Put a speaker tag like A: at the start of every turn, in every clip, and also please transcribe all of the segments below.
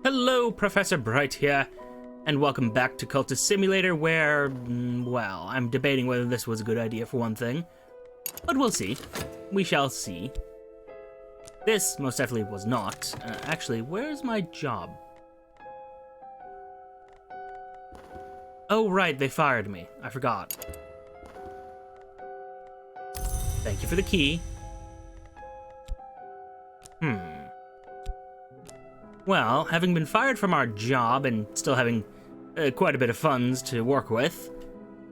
A: Hello, Professor Bright here, and welcome back to Cultist Simulator, where, well, I'm debating whether this was a good idea for one thing, but we'll see. We shall see. This most definitely was not. Actually, where's my job? Oh, right, they fired me. I forgot. Thank you for the key. Well, having been fired from our job and still having quite a bit of funds to work with,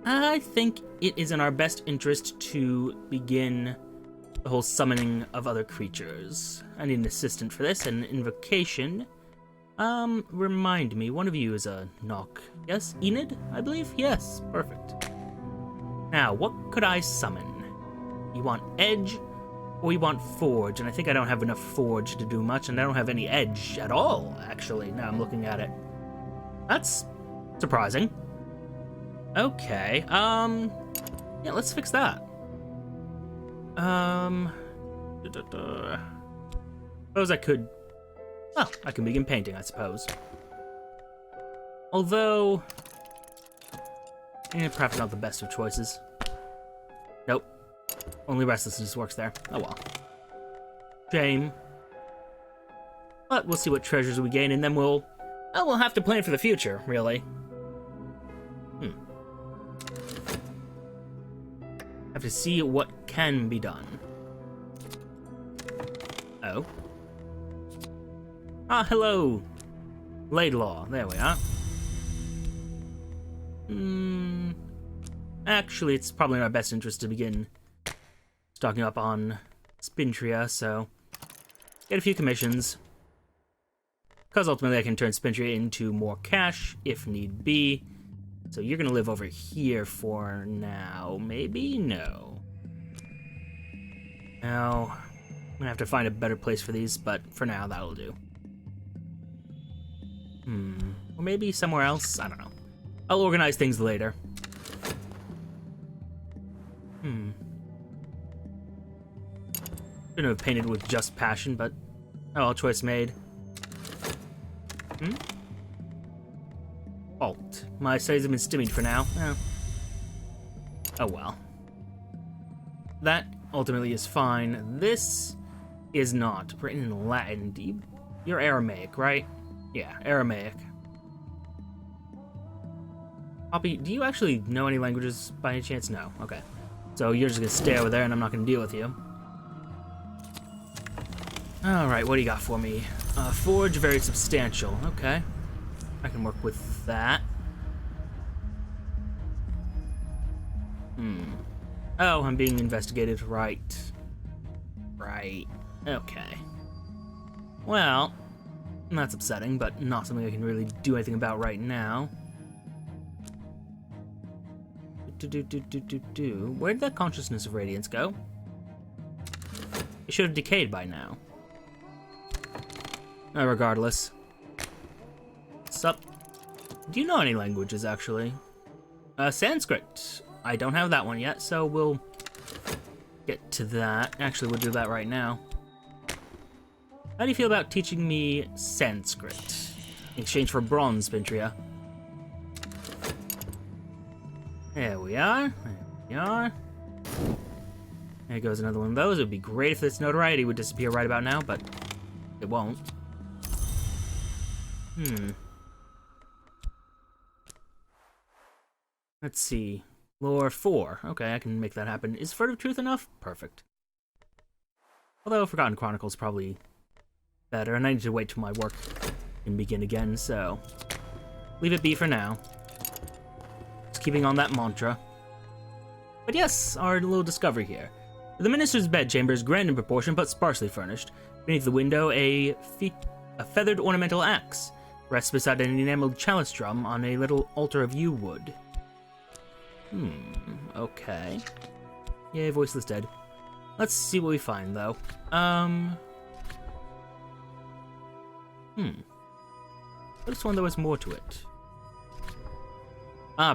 A: I think it is in our best interest to begin the whole summoning of other creatures. I need an assistant for this, and an invocation. Remind me, one of you is a knock. Yes, Enid, I believe? Yes, perfect. Now, what could I summon? You want Edge? Or we want Forge, and I think I don't have enough Forge to do much, and I don't have any Edge at all, actually, now I'm looking at it. That's surprising. Okay, yeah, let's fix that. Suppose I could, well, I can begin painting, I suppose. Although, perhaps not the best of choices. Nope. Only restlessness works there. Oh well. Shame. But we'll see what treasures we gain, and then we'll have to plan for the future, really. Have to see what can be done. Oh. Ah, hello. Laidlaw. There we are. Actually, it's probably in our best interest to begin stocking up on Spintria, so get a few commissions. Because ultimately I can turn Spintria into more cash, if need be. So you're gonna live over here for now. Maybe? No. Now, I'm gonna have to find a better place for these, but for now, that'll do. Or maybe somewhere else? I don't know. I'll organize things later. Shouldn't have painted with just passion, but oh well, choice made. Fault. My studies have been stymied for now. Oh well. That ultimately is fine. This is not. Written in Latin. You're Aramaic, right? Yeah, Aramaic. Poppy, do you actually know any languages by any chance? No. Okay. So you're just gonna stay over there and I'm not gonna deal with you. Alright, what do you got for me? Forge, very substantial. Okay. I can work with that. Oh, I'm being investigated. Right. Right. Okay. Well, that's upsetting, but not something I can really do anything about right now. Where did that consciousness of radiance go? It should have decayed by now. Regardless. What's up? Do you know any languages, actually? Sanskrit. I don't have that one yet, so we'll get to that. Actually, we'll do that right now. How do you feel about teaching me Sanskrit in exchange for bronze, Spintria? There we are. There we are. There goes another one of those. It would be great if this notoriety would disappear right about now, but it won't. Let's see. Lore 4. Okay, I can make that happen. Is Furtive Truth enough? Perfect. Although Forgotten Chronicles probably better, and I need to wait till my work can begin again, so leave it be for now. Just keeping on that mantra. But yes, our little discovery here. The minister's bedchamber is grand in proportion, but sparsely furnished. Beneath the window, a feathered ornamental axe rests beside an enameled chalice drum on a little altar of yew wood. Okay. Yay, voiceless dead. Let's see what we find, though. Could have sworn there was more to it.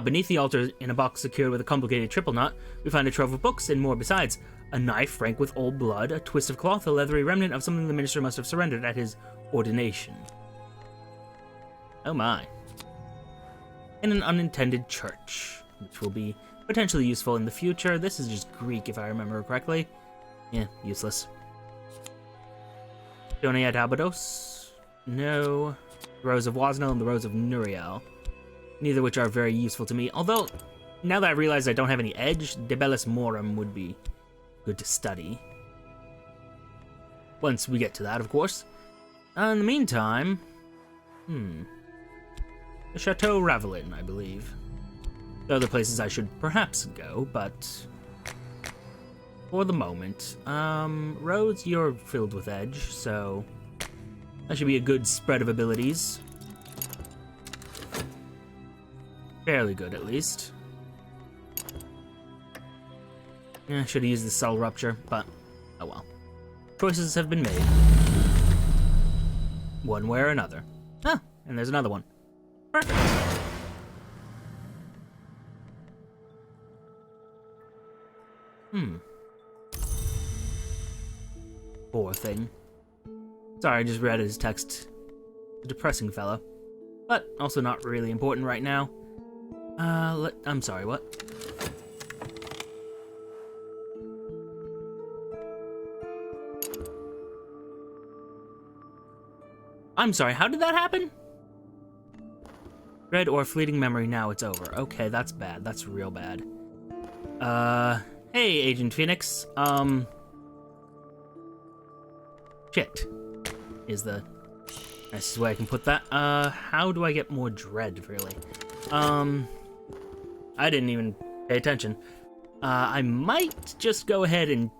A: Beneath the altar, in a box secured with a complicated triple knot, we find a trove of books and more besides. A knife rank with old blood, a twist of cloth, a leathery remnant of something the minister must have surrendered at his ordination. Oh my. In an unintended church, which will be potentially useful in the future. This is just Greek, if I remember correctly. Yeah, useless. Donia Dabados? No. The Rose of Wasnel and the Rose of Nuriel. Neither of which are very useful to me. Although, now that I realize I don't have any edge, Debellus Morum would be good to study. Once we get to that, of course. In the meantime... The Chateau Ravelin, I believe. There are other places I should perhaps go, but... for the moment. Rose, you're filled with edge, so... that should be a good spread of abilities. Fairly good, at least. Yeah, should have used the Cell Rupture, but... oh well. Choices have been made. One way or another. Ah, and there's another one. Perfect. Poor thing. Sorry, I just read his text. A depressing fellow. But also not really important right now. I'm sorry, what? I'm sorry, how did that happen? Dread or fleeting memory, now it's over. Okay, that's bad. That's real bad. Hey, Agent Phoenix. Shit. Is the nicest way I can put that. How do I get more dread, really? I didn't even pay attention. I might just go ahead and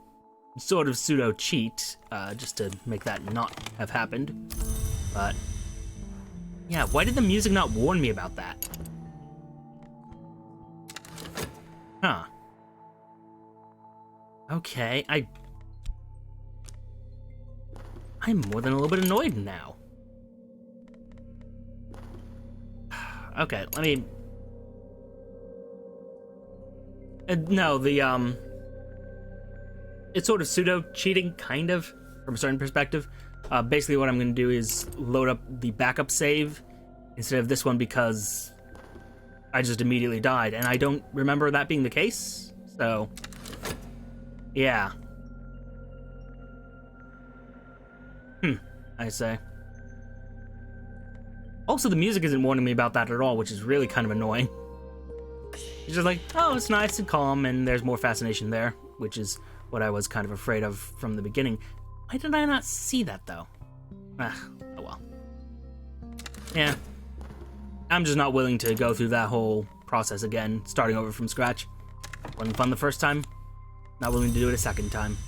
A: sort of pseudo-cheat, just to make that not have happened. But... yeah, why did the music not warn me about that? Huh. Okay, I'm more than a little bit annoyed now. Okay, let me... no, it's sort of pseudo-cheating, kind of, from a certain perspective. Basically what I'm going to do is load up the backup save instead of this one because I just immediately died, and I don't remember that being the case, so... yeah. I say. Also, the music isn't warning me about that at all, which is really kind of annoying. It's just like, oh, it's nice and calm, and there's more fascination there, which is what I was kind of afraid of from the beginning. Why did I not see that, though? Oh well. Yeah. I'm just not willing to go through that whole process again, starting over from scratch. Wasn't fun the first time. Not willing to do it a second time.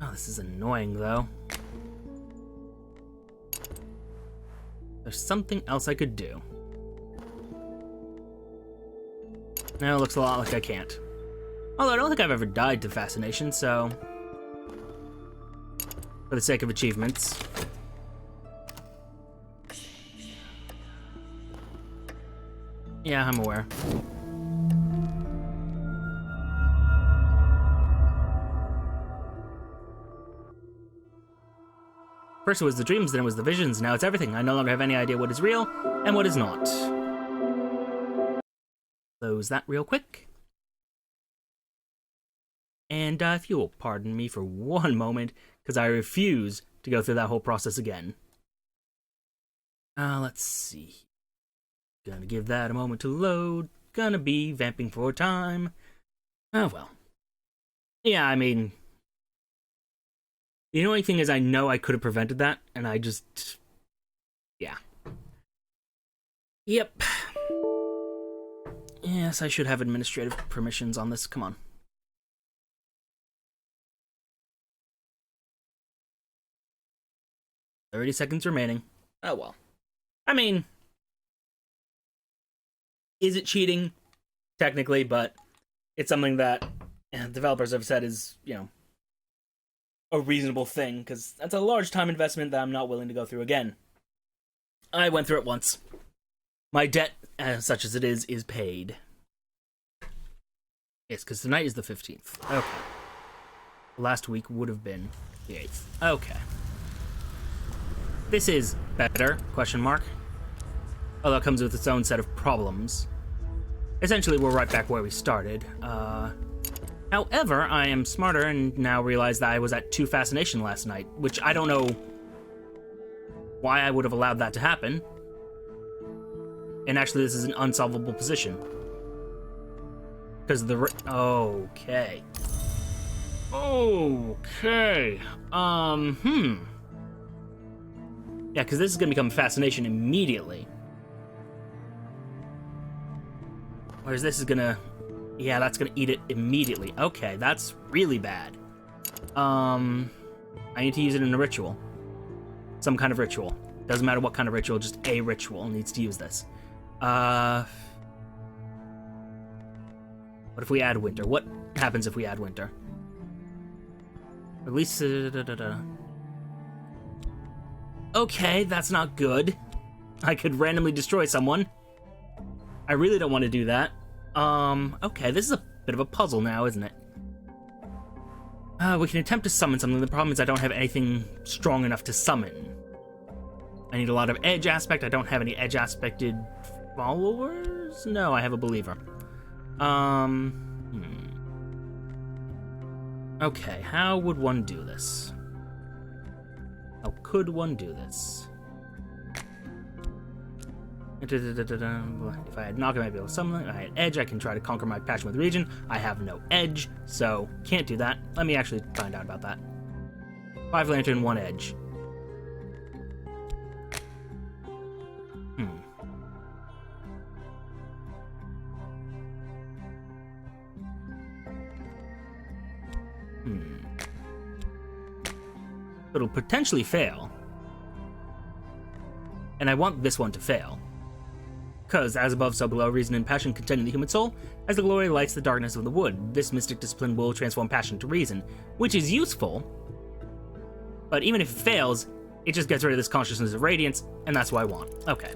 A: Oh, this is annoying, though. There's something else I could do. No, it looks a lot like I can't. Although I don't think I've ever died to fascination, so... for the sake of achievements. Yeah, I'm aware. First it was the dreams, then it was the visions, now it's everything. I no longer have any idea what is real and what is not. Close that real quick. And if you will pardon me for one moment, because I refuse to go through that whole process again. Let's see. Gonna give that a moment to load. Gonna be vamping for time. Oh well. Yeah, I mean... the annoying thing is I know I could have prevented that, and I just... yeah. Yep. Yes, I should have administrative permissions on this. Come on. 30 seconds remaining. Oh well. I mean... is it cheating? Technically, but it's something that developers have said is, you know, a reasonable thing, because that's a large time investment that I'm not willing to go through again. I went through it once. My debt, such as it is paid. Yes, because tonight is the 15th. Okay. Last week would have been the 8th. Okay. This is better, question mark. Although it comes with its own set of problems. Essentially, we're right back where we started. However, I am smarter and now realize that I was at 2 fascination last night, which I don't know why I would have allowed that to happen. And actually, this is an unsolvable position. Because the... Okay. Okay. Yeah, because this is going to become fascination immediately. Whereas this is going to... Yeah, that's going to eat it immediately. Okay, that's really bad. I need to use it in a ritual. Some kind of ritual. Doesn't matter what kind of ritual, just a ritual needs to use this. What if we add winter? What happens if we add winter? At least... Okay, that's not good. I could randomly destroy someone. I really don't want to do that. Okay, this is a bit of a puzzle now, isn't it? We can attempt to summon something. The problem is I don't have anything strong enough to summon. I need a lot of edge aspect. I don't have any edge aspected followers? No, I have a believer. Okay, how would one do this? How could one do this? If I had knock, I might be able to summon it. If I had edge, I can try to conquer my passion with region. I have no edge, so can't do that. Let me actually find out about that. 5 lantern, 1 edge. It'll potentially fail. And I want this one to fail. Because, as above, so below, reason and passion contend in the human soul. As the glory lights the darkness of the wood, this mystic discipline will transform passion to reason, which is useful. But even if it fails, it just gets rid of this consciousness of radiance, and that's what I want. Okay.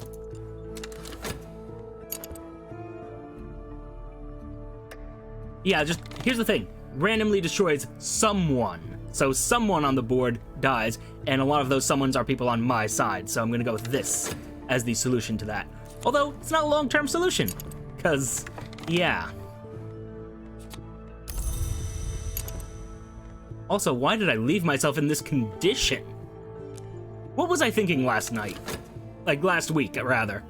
A: Yeah, just, here's the thing. Randomly destroys someone. So someone on the board dies, and a lot of those someones are people on my side, so I'm gonna go with this as the solution to that. Although, it's not a long-term solution, because, yeah. Also, why did I leave myself in this condition? What was I thinking last night? Like, last week, rather.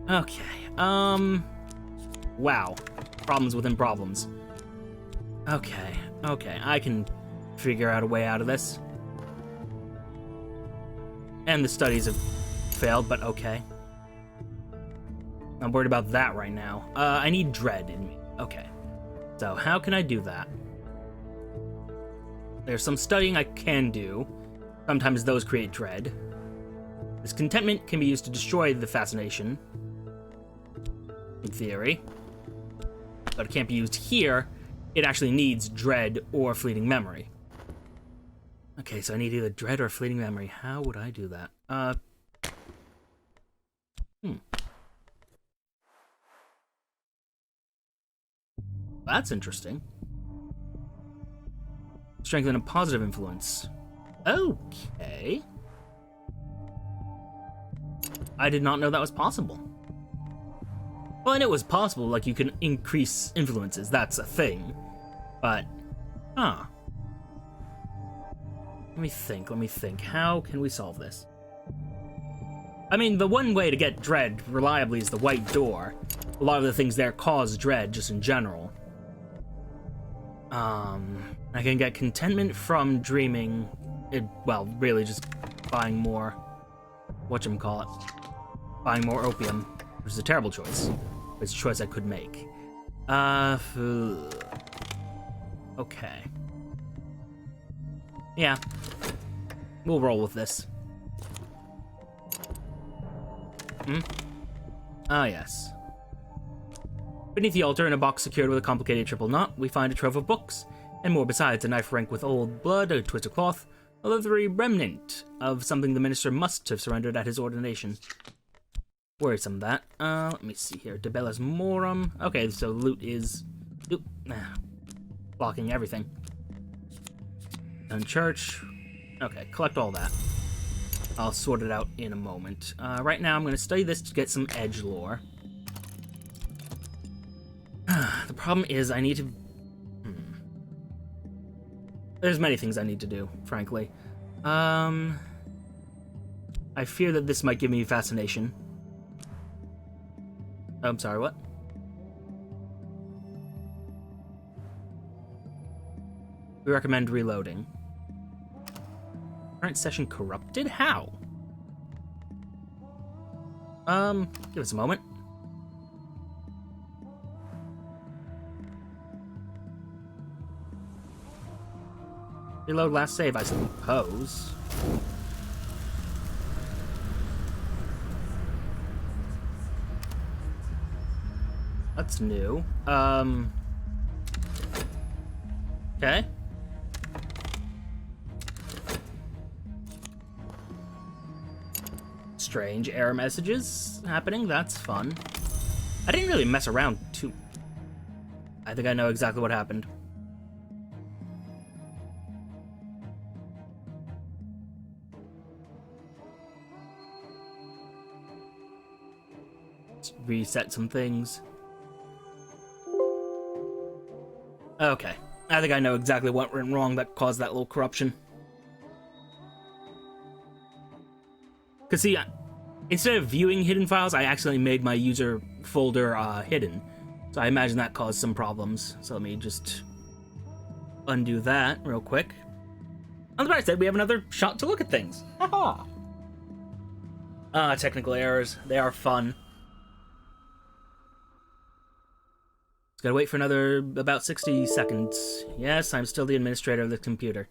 A: Okay, wow. Problems within problems. Okay, I can figure out a way out of this. And the studies have failed, but okay. I'm worried about that right now. I need dread in me. Okay. So, how can I do that? There's some studying I can do. Sometimes those create dread. This contentment can be used to destroy the fascination. In theory. But it can't be used here. It actually needs dread or fleeting memory. Okay, so I need either dread or fleeting memory. How would I do that? That's interesting. Strengthen a positive influence. Okay. I did not know that was possible. Well, I know it was possible, like you can increase influences, that's a thing. But, Let me think. How can we solve this? I mean, the one way to get dread reliably is the white door. A lot of the things there cause dread, just in general. I can get contentment from dreaming. Well, really just buying more... whatchamacallit? Buying more opium, which is a terrible choice. But it's a choice I could make. Okay. Yeah. We'll roll with this. Ah, yes. Beneath the altar, in a box secured with a complicated triple knot, we find a trove of books, and more besides, a knife rank with old blood, a twist of cloth, a leathery remnant of something the minister must have surrendered at his ordination. Worrisome, that. Let me see here. Debellus Morum. Okay, so loot is... Oop. Blocking everything. Done church. Okay, collect all that. I'll sort it out in a moment. Right now, I'm going to study this to get some edge lore. The problem is I need to... There's many things I need to do, frankly. I fear that this might give me fascination. Oh, I'm sorry, what? We recommend reloading. Current session corrupted? How? Give us a moment. Reload last save, I suppose. That's new. Okay. Strange error messages happening, that's fun. I didn't really mess around too... I think I know exactly what happened. Let's reset some things. Okay. I think I know exactly what went wrong that caused that little corruption. Because see, instead of viewing hidden files, I accidentally made my user folder hidden. So I imagine that caused some problems. So let me just undo that real quick. On the bright side, we have another shot to look at things. Haha! Technical errors. They are fun. Just gotta wait for another about 60 seconds. Yes, I'm still the administrator of the computer.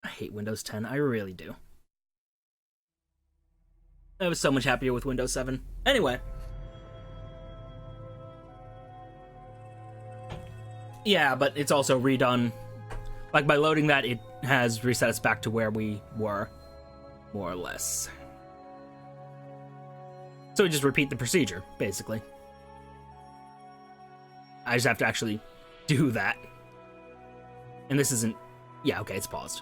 A: I hate Windows 10, I really do. I was so much happier with Windows 7. Anyway. Yeah, but it's also redone. Like, by loading that, it has reset us back to where we were. More or less. So we just repeat the procedure, basically. I just have to actually do that. And this isn't... Yeah, okay, it's paused.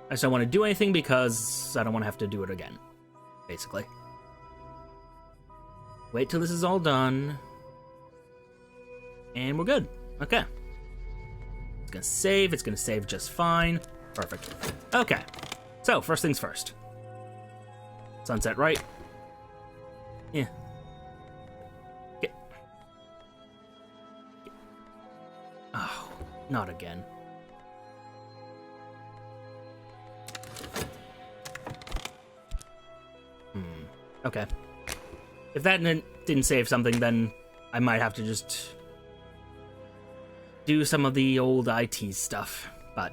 A: I just don't want to do anything because I don't want to have to do it again, basically. Wait till this is all done. And we're good. Okay. It's gonna save just fine. Perfect. Okay. So, first things first. Sunset right. Yeah. Oh, not again. Okay. If that didn't save something, then I might have to just do some of the old IT stuff. But,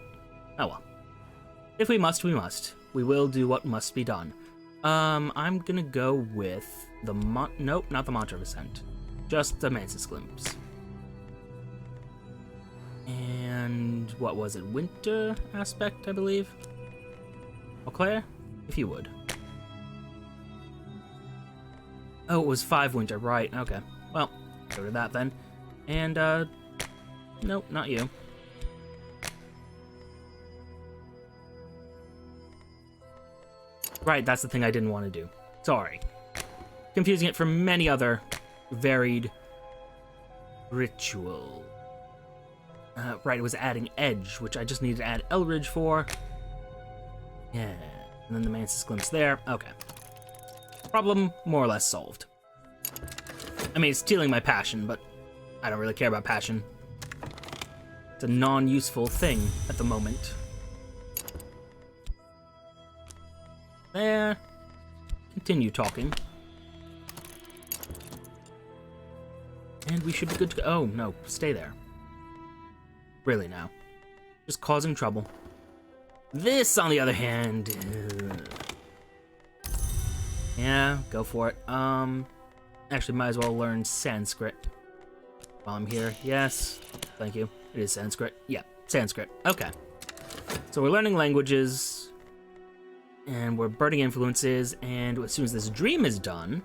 A: oh well. If we must, we must. We will do what must be done. I'm gonna go with the nope, not the Mantra of Ascent. Just the Mansus glimpse. And what was it? Winter aspect, I believe. Eau Claire, if you would. Oh, it was 5 winter, right, okay. Well, go to that then. And, nope, not you. Right, that's the thing I didn't want to do. Sorry. Confusing it from many other varied ritual. Right, it was adding edge, which I just needed to add eldritch for. Yeah, and then the Mansus glimpse there. Okay. Problem more or less solved. I mean, it's stealing my passion, but I don't really care about passion. It's a non-useful thing at the moment. There. Continue talking. And we should be good to go. Oh, no. Stay there. Really now. Just causing trouble. This, on the other hand... Yeah, go for it. Actually, might as well learn Sanskrit while I'm here. Yes. Thank you. It is Sanskrit. Yeah, Sanskrit. Okay. So we're learning languages, and we're burning influences, and as soon as this dream is done,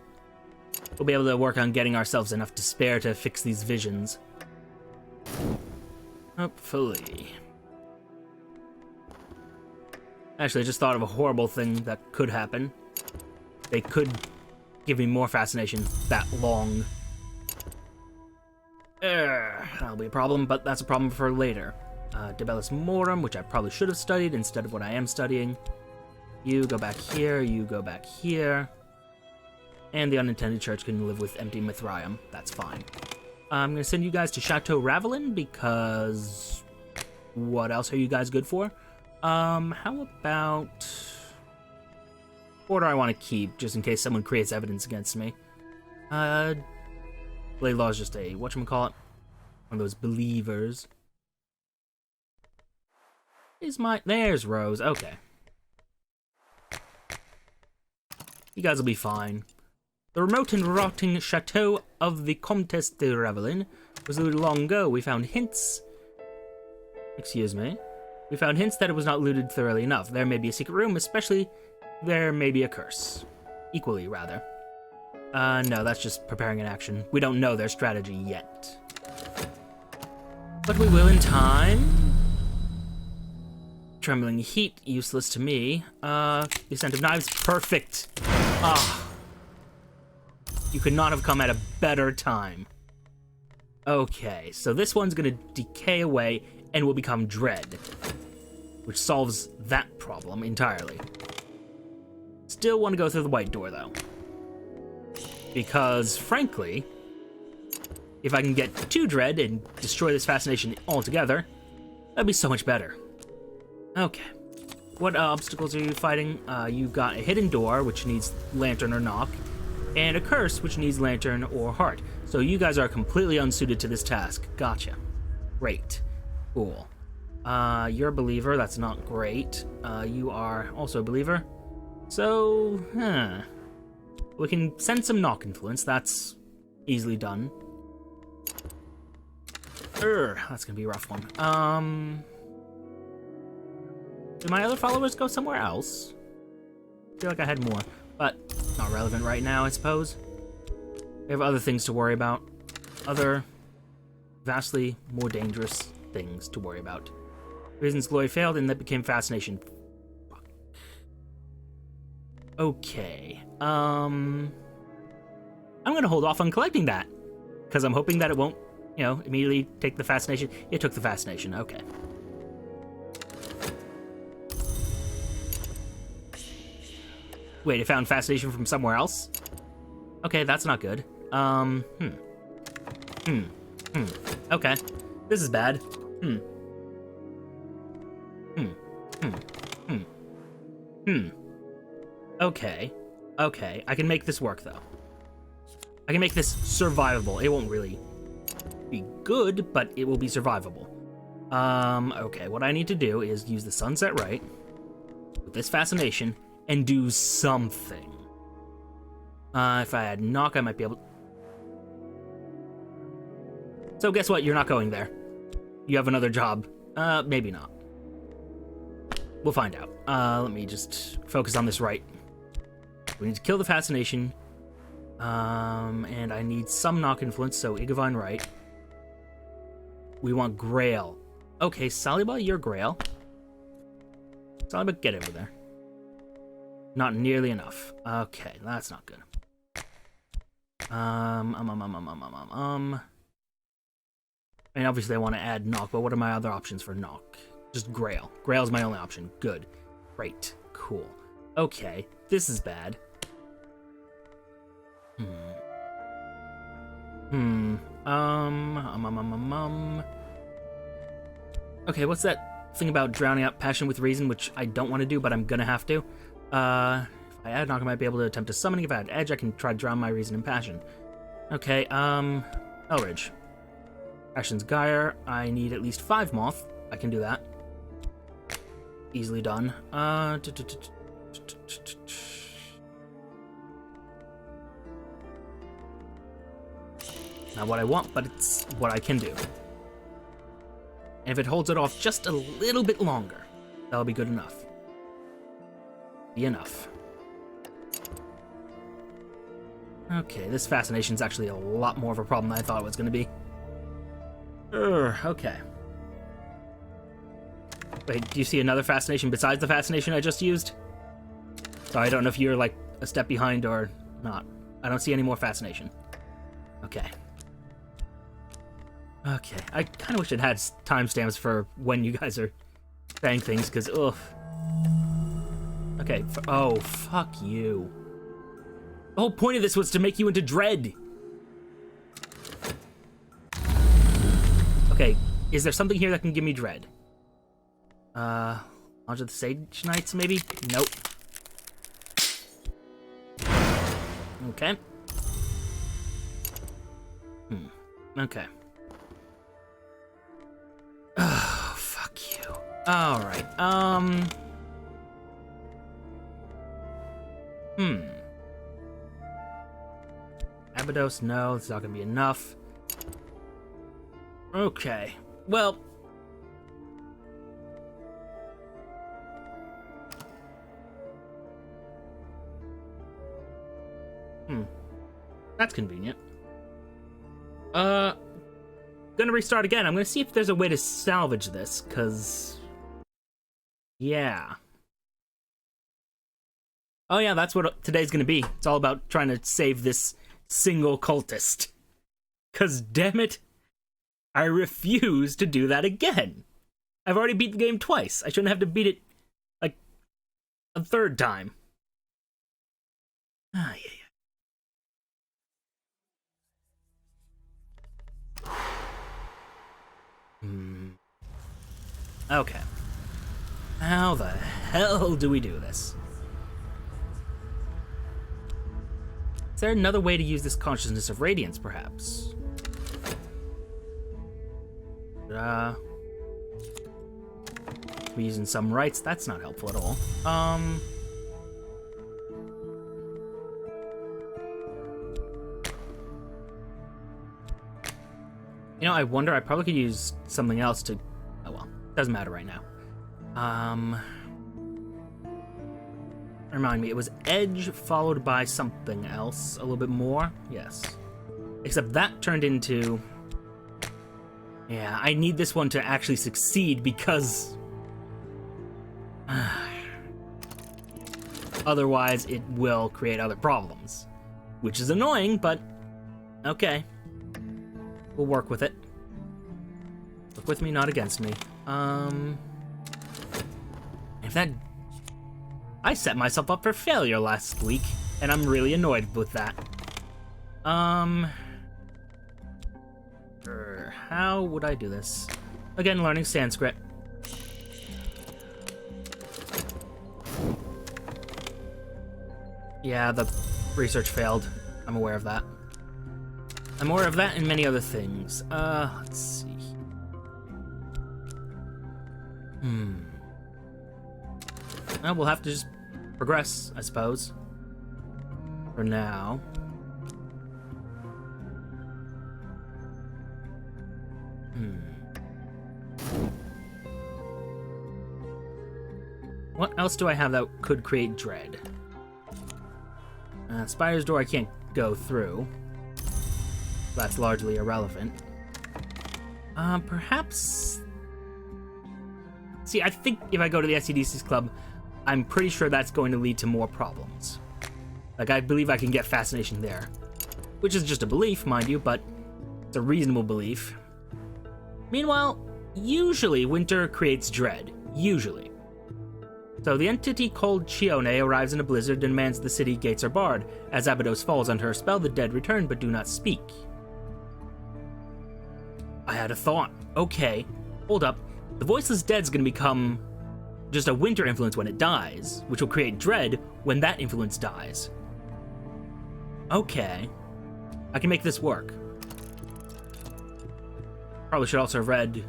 A: we'll be able to work on getting ourselves enough to spare to fix these visions. Hopefully. Actually, I just thought of a horrible thing that could happen. They could give me more fascination that long. That'll be a problem, but that's a problem for later. Debellus Morum, which I probably should have studied instead of what I am studying. You go back here, you go back here. And the unintended church can live with empty Mithraeum. That's fine. I'm going to send you guys to Chateau Ravelin because... what else are you guys good for? How about... what do I want to keep, just in case someone creates evidence against me? Laidlaw is just a, whatchamacallit? One of those believers. There's Rose, okay. You guys will be fine. The remote and rotting chateau of the Comtesse de Ravelin was looted long ago. We found hints... excuse me. We found hints that it was not looted thoroughly enough. There may be a secret room, especially there may be a curse. Equally, rather. No, that's just preparing an action. We don't know their strategy yet. But we will in time. Trembling heat, useless to me. The scent of knives, perfect. Ah. You could not have come at a better time. Okay, so this one's gonna decay away and will become dread, which solves that problem entirely. Still want to go through the white door, though. Because, frankly, if I can get to dread and destroy this fascination altogether, that'd be so much better. Okay. What obstacles are you fighting? You got a hidden door, which needs lantern or knock, and a curse, which needs lantern or heart. So you guys are completely unsuited to this task. Gotcha. Great. Cool. You're a believer. That's not great. You are also a believer. So, we can send some knock influence. That's easily done. That's gonna be a rough one. Did my other followers go somewhere else? I feel like I had more, but not relevant right now, I suppose. We have other things to worry about. Other vastly more dangerous things to worry about. Reasons glory failed, and that became fascination. Fuck. Okay. I'm gonna hold off on collecting that, because I'm hoping that it won't, immediately take the fascination. It took the fascination, okay. Wait, it found fascination from somewhere else? Okay, that's not good. Okay. This is bad. Okay. Okay, I can make this work, though. I can make this survivable. It won't really be good, but it will be survivable. Okay, what I need to do is use the Sunset Right with this fascination and do something. If I had knock, I might be able... So guess what? You're not going there. You have another job. Maybe not. We'll find out. Let me just focus on this right. We need to kill the fascination. And I need some knock influence, so Igavine right. We want Grail. Okay, Saliba, you're Grail. Saliba, get over there. Not nearly enough. Okay, that's not good. I mean, obviously I want to add knock, but what are my other options for knock? Just Grail. Grail's my only option. Good. Great. Cool. Okay, this is bad. Okay, what's that thing about drowning out passion with reason, which I don't want to do, but I'm gonna have to? If I add knock, I might be able to attempt a summoning. If I had edge, I can try to drown my reason and passion. Okay, Elridge. Actions Gyre. I need at least 5 moth. I can do that. Easily done. Not what I want, but it's what I can do. And if it holds it off just a little bit longer, that'll be good enough. Be enough. Okay, this fascination's actually a lot more of a problem than I thought it was going to be. Okay. Wait, do you see another fascination besides the fascination I just used? So I don't know if you're, like, a step behind or not. I don't see any more fascination. Okay. Okay, I kind of wish it had timestamps for when you guys are saying things, because, ugh. Okay, oh, fuck you. The whole point of this was to make you into dread. Okay, is there something here that can give me dread? Onto the Sage Knights, maybe? Nope. Okay. Okay. Oh, fuck you. Alright, Abydos, no, it's not gonna be enough. Okay, well... That's convenient. Gonna restart again. I'm gonna see if there's a way to salvage this, cause... Yeah. Oh yeah, that's what today's gonna be. It's all about trying to save this single cultist. Cause damn it, I refuse to do that again. I've already beat the game twice. I shouldn't have to beat it, like, a third time. Ah, yeah. Okay. How the hell do we do this? Is there another way to use this consciousness of radiance, perhaps? We're using some rights. That's not helpful at all. You know, I wonder, I probably could use something else to... Oh well, doesn't matter right now. Remind me, it was edge followed by something else, a little bit more? Yes. Except that turned into... Yeah, I need this one to actually succeed because... Otherwise, it will create other problems. Which is annoying, but... Okay. We'll work with it. Work with me, not against me. If that... I set myself up for failure last week, and I'm really annoyed with that. How would I do this? Again, learning Sanskrit. Yeah, the research failed. I'm aware of that. I'm aware of that and many other things. Let's see. Well, we'll have to just progress, I suppose. For now. What else do I have that could create dread? Spider's door I can't go through. That's largely irrelevant. Perhaps... See, I think if I go to the SCDC's club, I'm pretty sure that's going to lead to more problems. Like, I believe I can get fascination there. Which is just a belief, mind you, but it's a reasonable belief. Meanwhile, usually winter creates dread. Usually. So the entity called Chione arrives in a blizzard and demands the city gates are barred. As Abydos falls under her spell, the dead return but do not speak. I had a thought. Okay, hold up. The voiceless dead's gonna become just a winter influence when it dies, which will create dread when that influence dies. Okay. I can make this work. Probably should also have read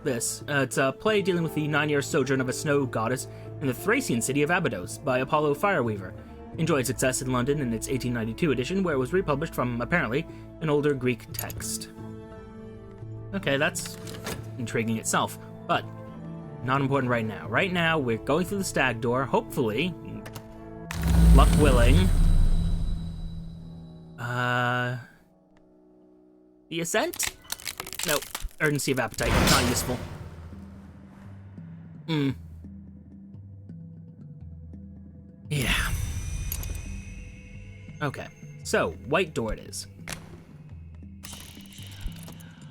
A: this. It's a play dealing with the 9-year sojourn of a snow goddess in the Thracian city of Abydos by Apollo Fireweaver. Enjoyed success in London in its 1892 edition, where it was republished from, apparently, an older Greek text. Okay, that's intriguing itself, but not important right now. Right now, we're going through the stag door, hopefully, luck willing. The ascent? Nope. Urgency of appetite, not useful. Hmm. Yeah. Okay. So, white door it is.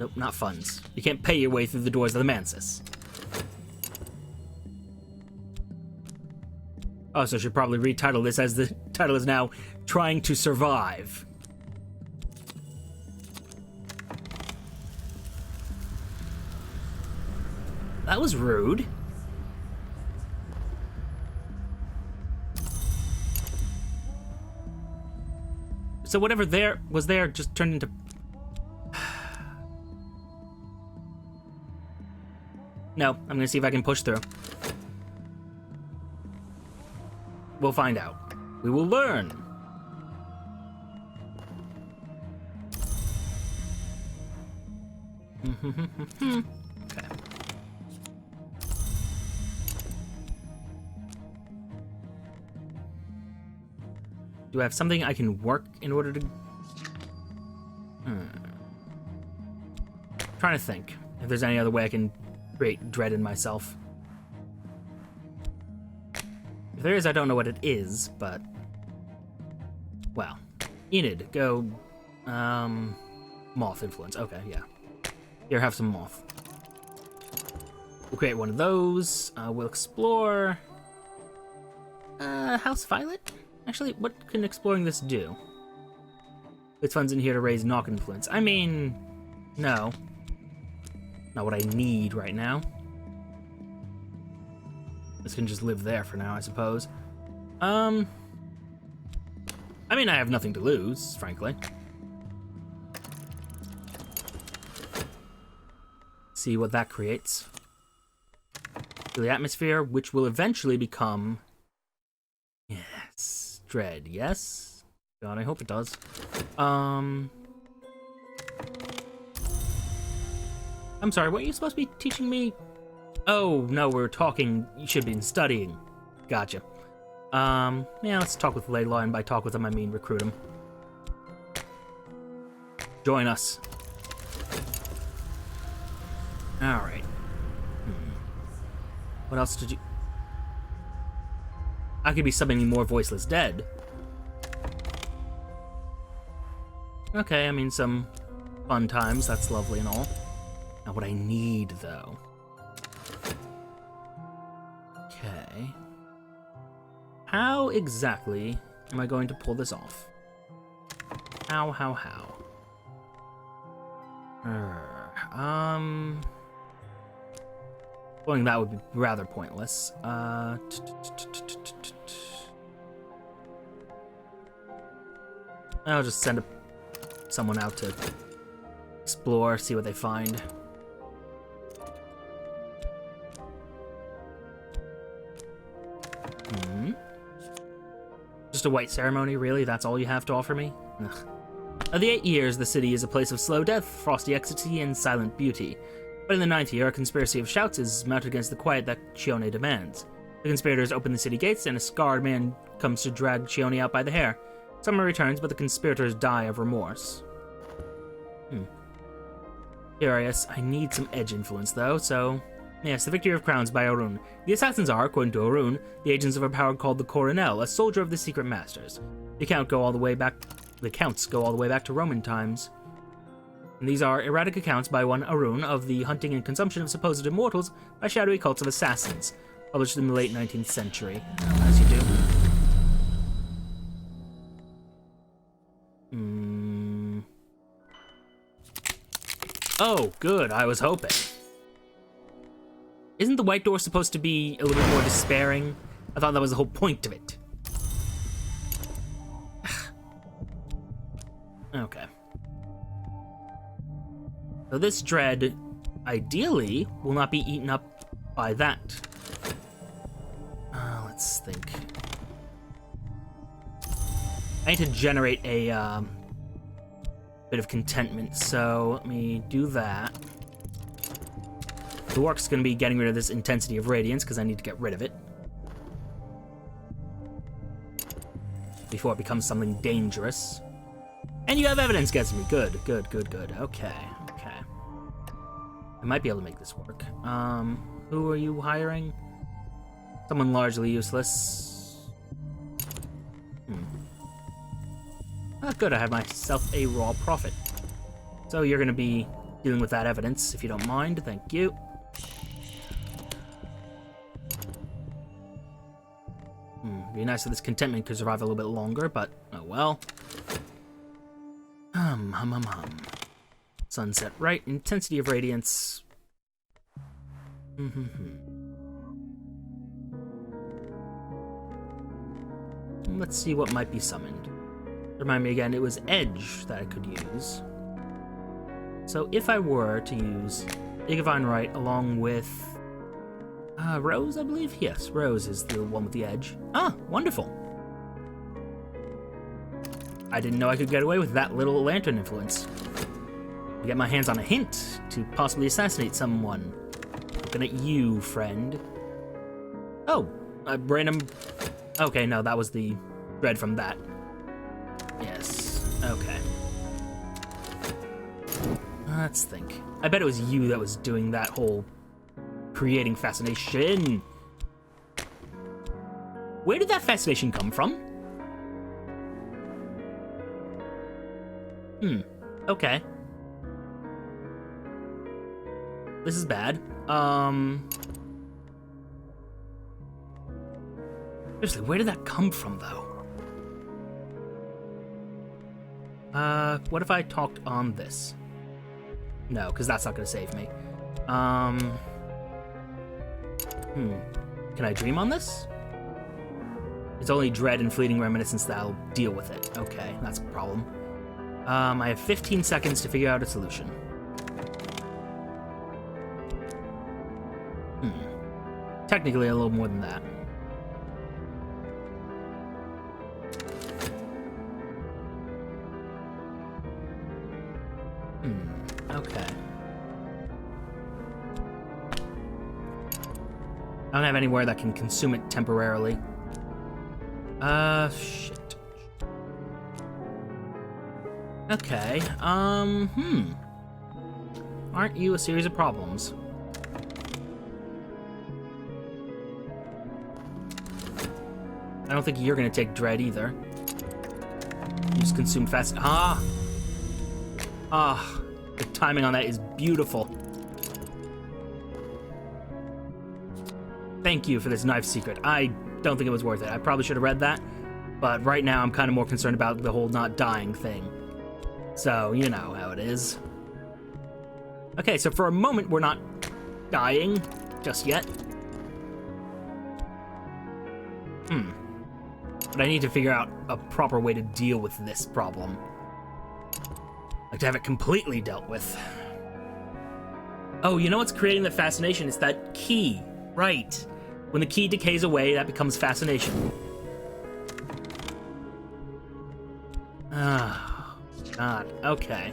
A: Nope, not funds. You can't pay your way through the doors of the Mansus. Oh, so I should probably retitle this as the title is now Trying to Survive. That was rude. So whatever there was there just turned into... No, I'm gonna see if I can push through. We'll find out. We will learn. Okay. Do I have something I can work in order to... Trying to think if there's any other way I can create dread in myself. If there is, I don't know what it is, but... Well. Enid, go... Moth influence. Okay, yeah. Here, have some moth. We'll create one of those. We'll explore... House Violet? Actually, what can exploring this do? It's funds in here to raise knock influence. I mean... No. Not what I need right now. This can just live there for now, I suppose. I mean, I have nothing to lose, frankly. See what that creates. To the atmosphere, which will eventually become... Yes. Dread, yes? God, I hope it does. I'm sorry, what are you supposed to be teaching me? Oh, no, we're talking. You should be studying. Gotcha. Yeah, let's talk with Layla, and by talk with him, I mean recruit him. Join us. Alright. What else did you... I could be summoning more voiceless dead. Okay, I mean, some fun times. That's lovely and all. Not what I need, though. Okay. How exactly am I going to pull this off? How? Pulling that would be rather pointless. I'll just send someone out to explore, see what they find. Just a white ceremony, really? That's all you have to offer me? Ugh. Of the 8 years, the city is a place of slow death, frosty ecstasy, and silent beauty. But in the 9th year, a conspiracy of shouts is mounted against the quiet that Chione demands. The conspirators open the city gates, and a scarred man comes to drag Chione out by the hair. Summer returns, but the conspirators die of remorse. Curious. I need some edge influence, though, so... Yes, the Victory of Crowns by Arun. The assassins are, according to Arun, the agents of a power called the Coronel, a soldier of the Secret Masters. The counts go all the way back to Roman times. And these are erratic accounts by one Arun of the hunting and consumption of supposed immortals by shadowy cults of assassins, published in the late 19th century. As you do. Oh, good, I was hoping. Isn't the white door supposed to be a little bit more despairing? I thought that was the whole point of it. Okay. So this dread, ideally, will not be eaten up by that. Let's think. I need to generate a bit of contentment, so let me do that. The work's going to be getting rid of this intensity of radiance, because I need to get rid of it before it becomes something dangerous. And you have evidence against me. Good. Okay. I might be able to make this work. Who are you hiring? Someone largely useless. Oh, good, I have myself a raw profit. So you're gonna be dealing with that evidence, if you don't mind. Thank you. Be nice if this contentment could survive a little bit longer, but oh well. Sunset right, intensity of radiance. Let's see what might be summoned. Remind me again, it was Edge that I could use. So if I were to use Igavine Right along with Rose, I believe? Yes, Rose is the one with the edge. Ah, wonderful. I didn't know I could get away with that little lantern influence. I get my hands on a hint to possibly assassinate someone. Looking at you, friend. Oh, a random... Okay, no, that was the dread from that. Yes, okay. Let's think. I bet it was you that was doing that whole creating fascination. Where did that fascination come from? Okay. This is bad. Seriously, where did that come from, though? What if I talked on this? No, because that's not going to save me. Can I dream on this? It's only dread and fleeting reminiscence that'll deal with it. Okay, that's a problem. I have 15 seconds to figure out a solution. Technically a little more than that. Okay. I don't have anywhere that can consume it temporarily. Shit. Okay, Aren't you a series of problems? I don't think you're gonna take dread either. You just consume fast. The timing on that is beautiful. Thank you for this knife secret. I don't think it was worth it. I probably should have read that, but right now I'm kind of more concerned about the whole not dying thing. So, you know how it is. Okay, so for a moment we're not dying just yet. But I need to figure out a proper way to deal with this problem. Like to have it completely dealt with. Oh, you know what's creating the fascination? It's that key. Right. When the key decays away, that becomes fascination. Oh, God. Okay.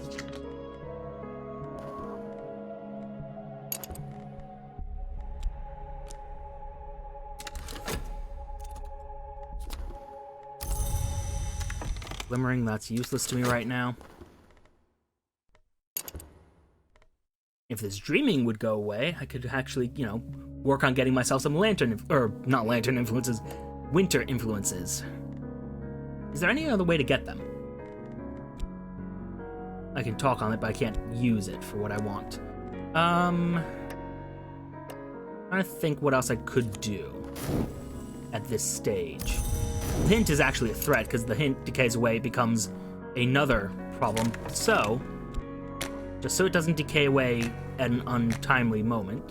A: Glimmering, that's useless to me right now. If this dreaming would go away, I could actually, you know, work on getting myself some not lantern influences, winter influences. Is there any other way to get them? I can talk on it, but I can't use it for what I want. I'm trying to think what else I could do at this stage. The hint is actually a threat, because the hint decays away, it becomes another problem. So, just so it doesn't decay away at an untimely moment,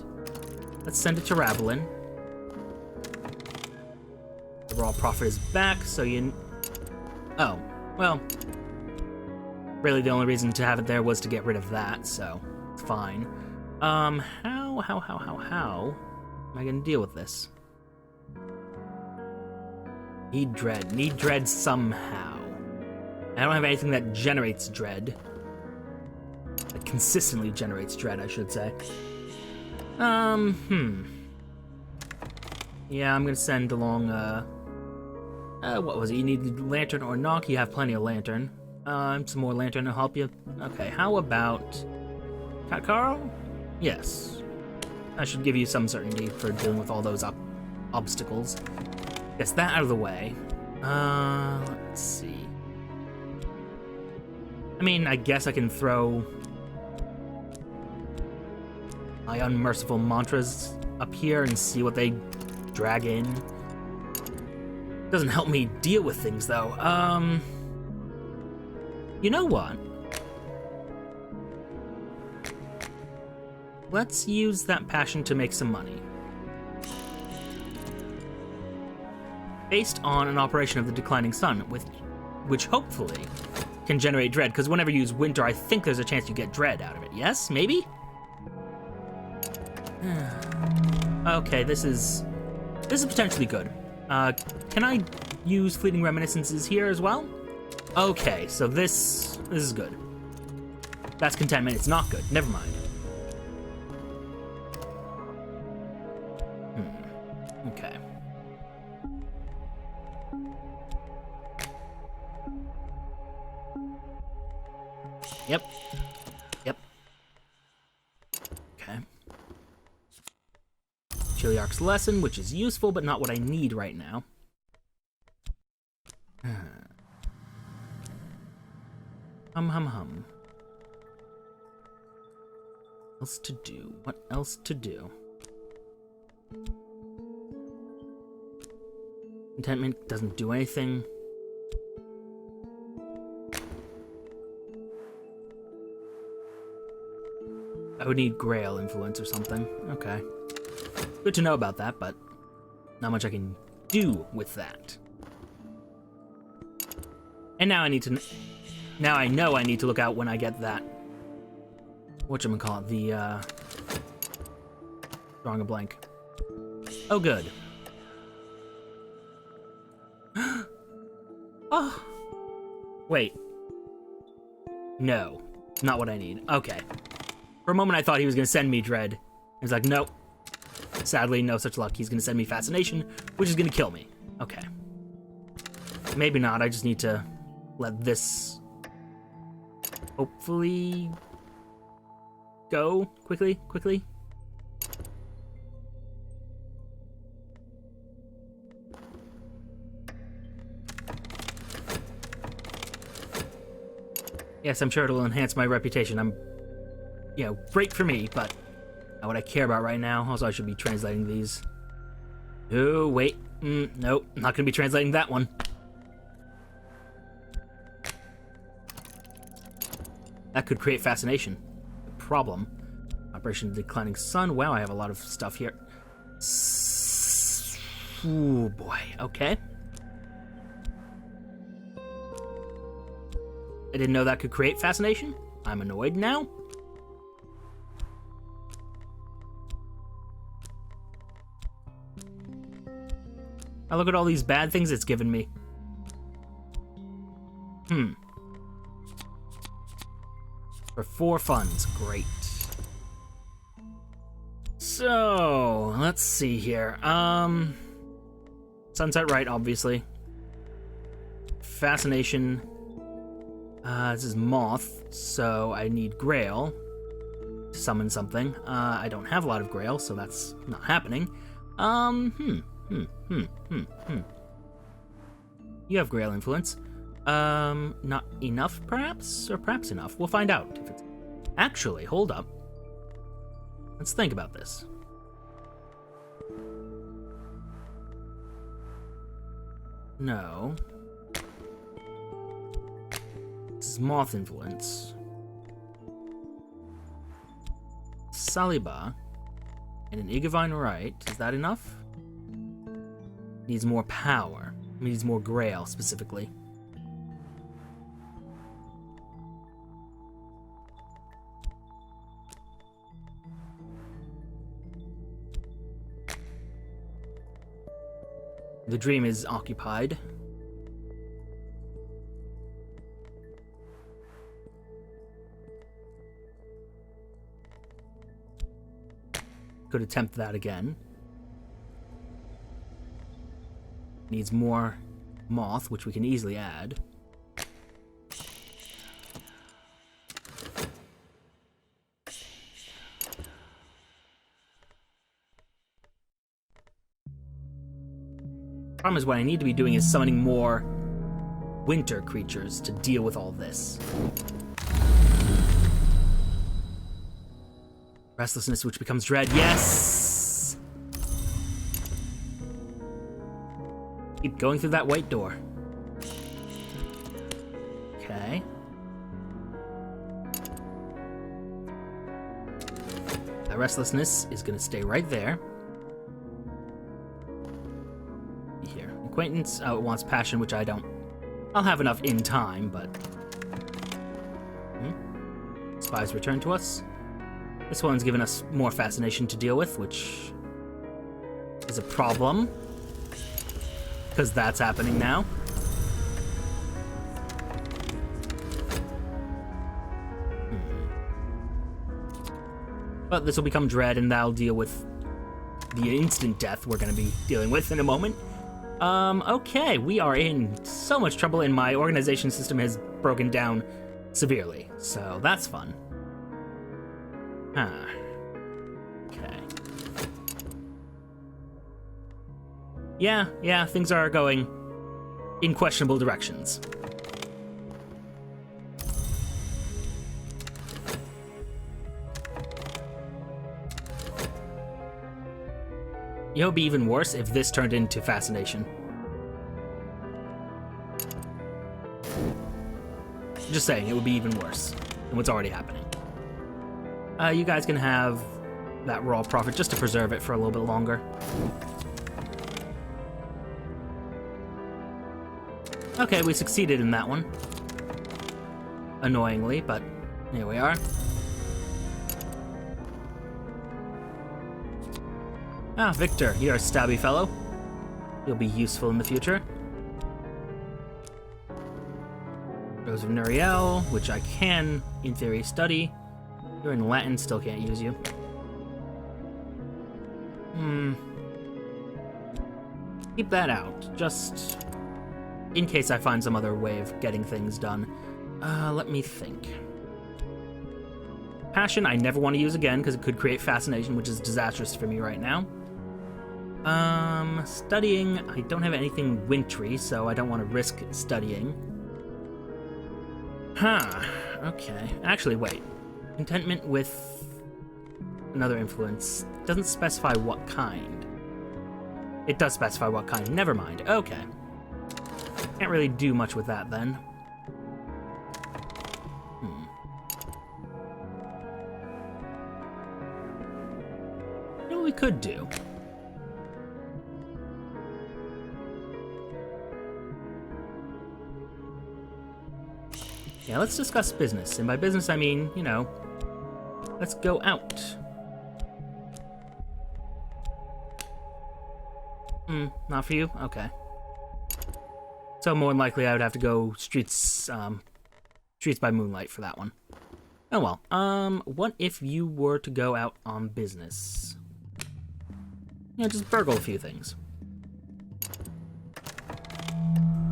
A: let's send it to Ravelin. The raw profit is back, so you... Oh, well... Really, the only reason to have it there was to get rid of that, so it's fine. How am I gonna deal with this? Need dread somehow. I don't have anything that generates dread. That consistently generates dread, I should say. Yeah, I'm gonna send along, what was it? You need lantern or knock? You have plenty of lantern. Some more lantern to help you. Okay, how about... Cat Carl? Yes. That should give you some certainty for dealing with all those obstacles. Gets that out of the way. Let's see. I mean, I guess I can throw my unmerciful mantras up here and see what they drag in. Doesn't help me deal with things, though. You know what? Let's use that passion to make some money. Based on an operation of the declining sun, which hopefully can generate dread, because whenever you use winter, I think there's a chance you get dread out of it. Yes? Maybe? Okay, this is potentially good. Can I use fleeting reminiscences here as well? Okay, so this is good. That's contentment. It's not good. Never mind. Okay. Yep. Okay. Chiliarch's lesson, which is useful, but not what I need right now. Hum. What else to do? Contentment doesn't do anything. I would need Grail influence or something. Okay. Good to know about that, but not much I can do with that. And now I know I need to look out when I get that. Whatchamacallit, the, drawing a blank. Oh, good. Oh. Wait. No. Not what I need. Okay. For a moment I thought he was gonna send me Dread. He's like, nope. Sadly, no such luck. He's gonna send me Fascination, which is gonna kill me. Okay. Maybe not. I just need to let this hopefully go quickly. Yes, I'm sure it'll enhance my reputation. Great for me, but not what I care about right now. Also, I should be translating these. Oh, wait. Nope, not gonna be translating that one. That could create Fascination. The problem. Operation Declining Sun. Wow, I have a lot of stuff here. Ooh, boy. Okay. I didn't know that could create Fascination. I'm annoyed now. Now look at all these bad things it's given me. For 4 funds. Great. So, let's see here. Sunset Right, obviously. Fascination. This is Moth, so I need Grail to summon something. I don't have a lot of Grail, so that's not happening. You have Grail influence. Not enough, perhaps? Or perhaps enough. We'll find out. If it's... Actually, hold up. Let's think about this. No. This is Moth influence. Saliba. And an Igavine Right. Is that enough? Needs more power. Needs more Grail, specifically. The dream is occupied. Could attempt that again. Needs more Moth, which we can easily add. Problem is, what I need to be doing is summoning more winter creatures to deal with all this. Restlessness, which becomes dread. Yes! Keep going through that white door. Okay. That restlessness is going to stay right there. Here. Acquaintance. Oh, it wants passion, which I don't. I'll have enough in time, but... Spies return to us. This one's given us more fascination to deal with, which is a problem. Because that's happening now. But this will become dread, and that'll deal with the instant death we're going to be dealing with in a moment. Okay, we are in so much trouble, and my organization system has broken down severely, so that's fun. Okay. Yeah, things are going in questionable directions. You know, it'd be even worse if this turned into fascination. Just saying, it would be even worse than what's already happening. You guys can have that raw profit just to preserve it for a little bit longer. Okay, we succeeded in that one. Annoyingly, but here we are. Ah, Victor, you're a stabby fellow. You'll be useful in the future. Rose of Nuriel, which I can, in theory, study. You're in Latin, still can't use you. Keep that out, just in case I find some other way of getting things done. Let me think. Passion, I never want to use again, because it could create fascination, which is disastrous for me right now. Studying, I don't have anything wintry, so I don't want to risk studying. Okay. Actually, wait. Contentment with another influence. Doesn't specify what kind. It does specify what kind. Never mind. Okay. Can't really do much with that, then. You know what we could do? Yeah, let's discuss business. And by business, I mean, you know, let's go out. Not for you? Okay. So more than likely I would have to go streets by moonlight for that one. Oh well. What if you were to go out on business? You know, just burgle a few things.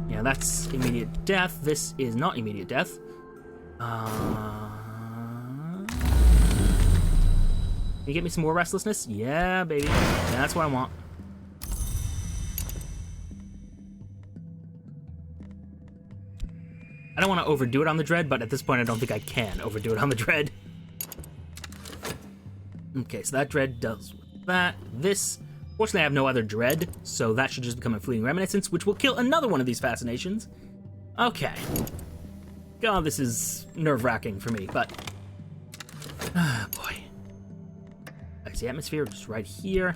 A: Yeah, that's immediate death. This is not immediate death. Can you get me some more restlessness? Yeah, baby. That's what I want. I don't want to overdo it on the dread, but at this point I don't think I can overdo it on the dread. Okay, so that dread does that. This, fortunately I have no other dread, so that should just become a fleeting reminiscence, which will kill another one of these fascinations. Okay. God, this is nerve-wracking for me, but... boy. Icy atmosphere just right here.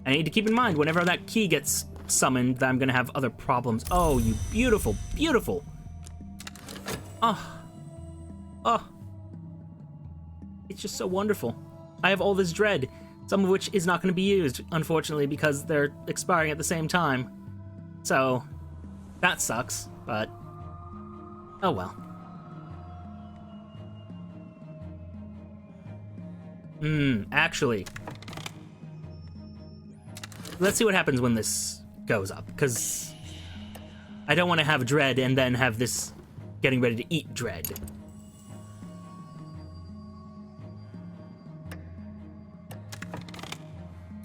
A: I need to keep in mind, whenever that key gets summoned, that I'm gonna have other problems. Oh, you beautiful, beautiful... Oh. It's just so wonderful. I have all this dread, some of which is not going to be used, unfortunately, because they're expiring at the same time. So, that sucks, but... oh well. Actually... let's see what happens when this goes up, because... I don't want to have dread and then have this... getting ready to eat dread.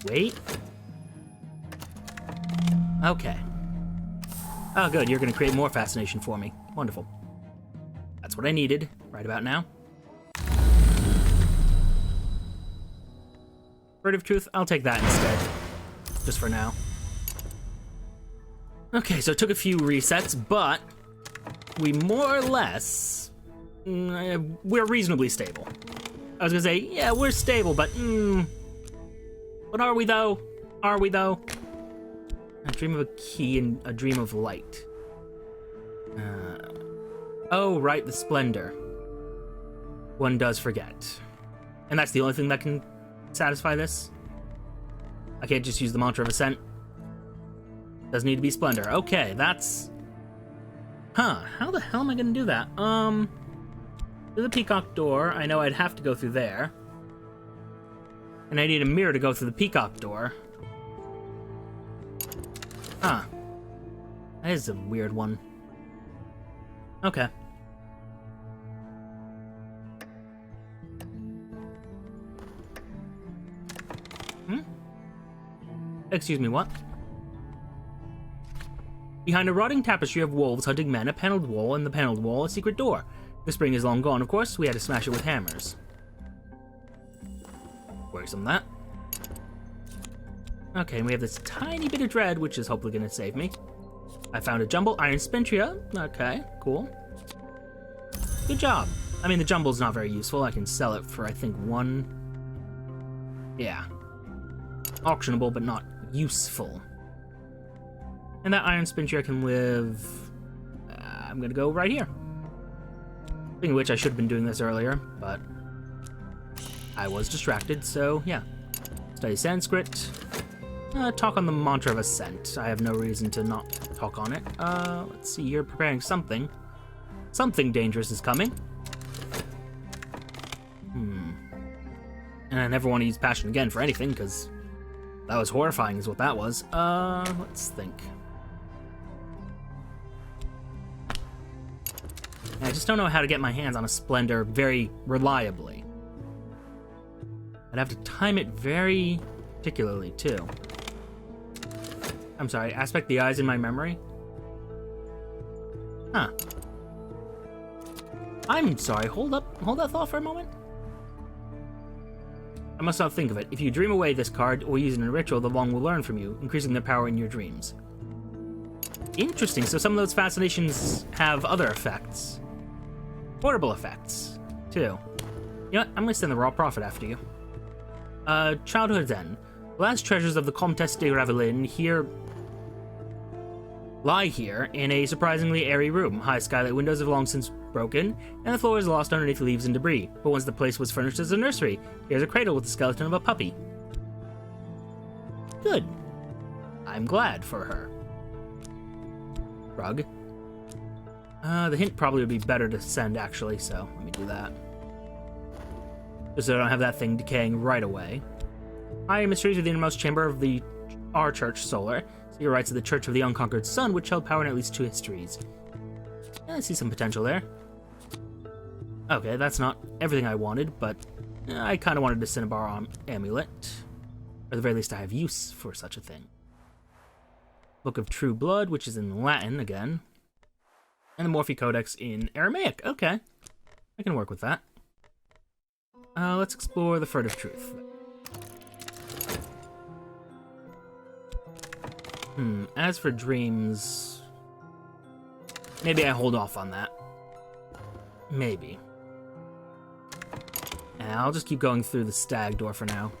A: Wait. Okay. Oh, good. You're going to create more fascination for me. Wonderful. That's what I needed right about now. Word of truth, I'll take that instead. Just for now. Okay, so it took a few resets, but we more or less... we're reasonably stable. I was gonna say, yeah, we're stable, but but are we though? Are we though? A dream of a key and a dream of light. Oh, right, the splendor. One does forget. And that's the only thing that can satisfy this? I can't just use the mantra of ascent? Does need to be splendor. Okay, that's... Huh, how the hell am I gonna do that? Through the peacock door, I know I'd have to go through there. And I need a mirror to go through the peacock door. Huh. That is a weird one. Okay. Excuse me, what? Behind a rotting tapestry of wolves hunting men, a paneled wall, and the paneled wall, a secret door. The spring is long gone, of course. We had to smash it with hammers. Worrisome, that. Okay, and we have this tiny bit of dread, which is hopefully going to save me. I found a jumble iron spintria. Okay, cool. Good job. I mean, the jumble's not very useful. I can sell it for, I think, 1... Yeah. Auctionable, but not useful. And that iron spintria can live... I'm gonna go right here. Speaking of which, I should have been doing this earlier, but... I was distracted, so yeah. Study Sanskrit. Talk on the mantra of ascent. I have no reason to not talk on it. Let's see, you're preparing something. Something dangerous is coming. And I never want to use passion again for anything, because that was horrifying is what that was. Let's think. I just don't know how to get my hands on a splendor very reliably. I'd have to time it very particularly, too. I'm sorry, aspect the eyes in my memory? Huh. I'm sorry, hold that thought for a moment. I must not think of it. If you dream away this card or use it in a ritual, the Long will learn from you, increasing their power in your dreams. Interesting, so some of those fascinations have other effects. Portable effects, too. You know what? I'm gonna send the Raw Prophet after you. Childhood's End. The last treasures of the Comtesse de Ravelin lie here in a surprisingly airy room. High skylight windows have long since broken, and the floor is lost underneath leaves and debris. But once the place was furnished as a nursery, here's a cradle with the skeleton of a puppy. Good. I'm glad for her. Rug. The hint probably would be better to send, actually, so let me do that. Just so I don't have that thing decaying right away. Higher mysteries of the innermost chamber of our church, Solar. Secret rites of the Church of the Unconquered Sun, which held power in at least 2 histories. I see some potential there. Okay, that's not everything I wanted, but I kind of wanted a Cinnabar amulet. Or at the very least, I have use for such a thing. Book of True Blood, which is in Latin again. And the Morphe Codex in Aramaic. Okay, I can work with that. Let's explore the Furtive Truth. As for dreams... Maybe I hold off on that. Maybe. And I'll just keep going through the stag door for now.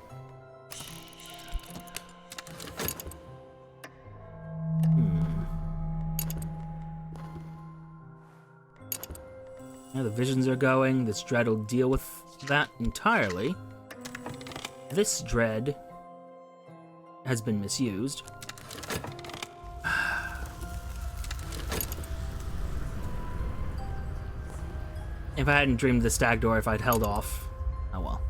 A: Yeah, the visions are going. This dread will deal with that entirely. This dread has been misused. If I hadn't dreamed the stag door, if I'd held off. Oh well.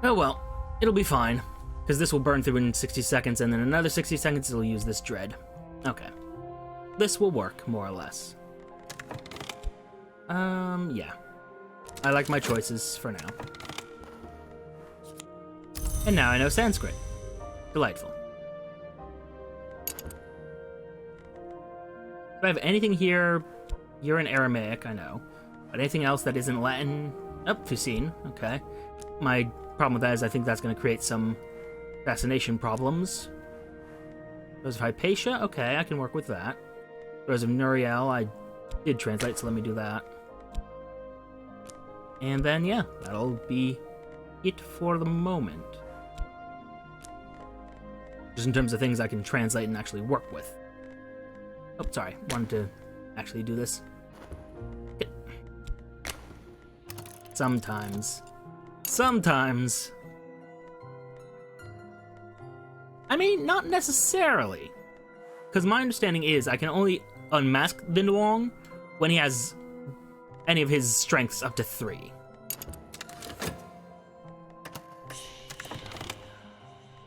A: Oh well. It'll be fine. Because this will burn through in 60 seconds, and then another 60 seconds it'll use this dread. Okay. This will work, more or less. Yeah. I like my choices for now. And now I know Sanskrit. Delightful. I have anything here? You're in Aramaic, I know. But anything else that isn't Latin? Oh, Fucine, okay. My problem with that is I think that's going to create some fascination problems. Rose of Hypatia, okay, I can work with that. Rose of Nuriel, I did translate, so let me do that. And then, yeah, that'll be it for the moment. Just in terms of things I can translate and actually work with. Oh, sorry, wanted to actually do this. Okay. Sometimes. I mean, not necessarily. Because my understanding is I can only unmask the Nuong when he has any of his strengths up to 3.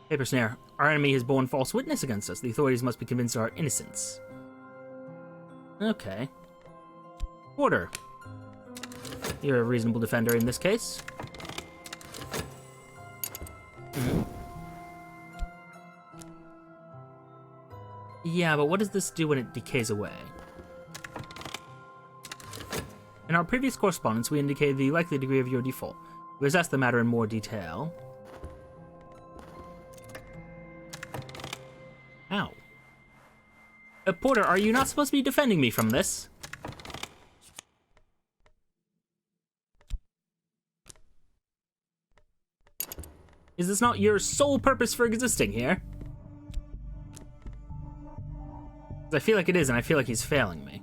A: Paper Snare. Our enemy has borne false witness against us. The authorities must be convinced of our innocence. Okay. Porter. You're a reasonable defender in this case. Yeah, but what does this do when it decays away? In our previous correspondence, we indicated the likely degree of your default. We assessed the matter in more detail. Ow. Porter, are you not supposed to be defending me from this? Is this not your sole purpose for existing here? I feel like it is, and I feel like he's failing me.